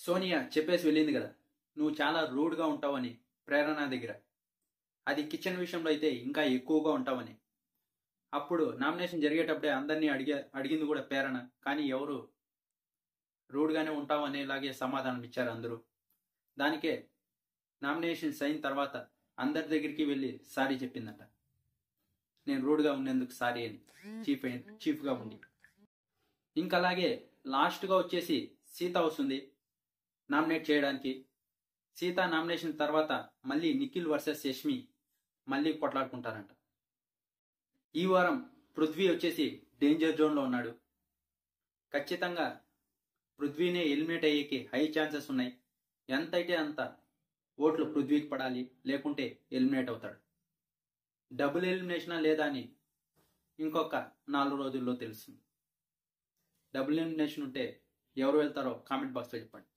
సోనియా చెప్పేసి వెళ్ళింది కదా, నువ్వు చాలా రూడ్గా ఉంటావని ప్రేరణ దగ్గర. అది కిచెన్ విషయంలో అయితే ఇంకా ఎక్కువగా ఉంటావని. అప్పుడు నామినేషన్ జరిగేటప్పుడే అందరినీ అడిగింది కూడా ప్రేరణ, కానీ ఎవరు రూడ్గానే ఉంటావు అనేలాగే సమాధానం ఇచ్చారు అందరూ. దానికే నామినేషన్స్ అయిన తర్వాత అందరి దగ్గరికి వెళ్ళి సారీ చెప్పిందట, నేను రూడ్గా ఉన్నందుకు సారీ అని, చీఫ్గా ఉండి. ఇంకా అలాగే లాస్ట్గా వచ్చేసి సీత వస్తుంది నామినేట్ చేయడానికి. సీత నామినేషన్ తర్వాత మళ్ళీ నిఖిల్ వర్సెస్ యష్మి మళ్ళీ కొట్లాడుకుంటారంట. ఈ వారం పృథ్వీ వచ్చేసి డేంజర్ జోన్లో ఉన్నాడు. ఖచ్చితంగా పృథ్వీనే ఎలిమినేట్ అయ్యేకి హై ఛాన్సెస్ ఉన్నాయి. ఎంత అయితే అంత ఓట్లు పృథ్వీకి పడాలి, లేకుంటే ఎలిమినేట్ అవుతాడు. డబుల్ ఎలిమినేషనా లేదా అని ఇంకొక 4 రోజుల్లో తెలుస్తుంది. డబుల్ ఎలిమినేషన్ ఉంటే ఎవరు వెళ్తారో కామెంట్ బాక్స్లో చెప్పండి.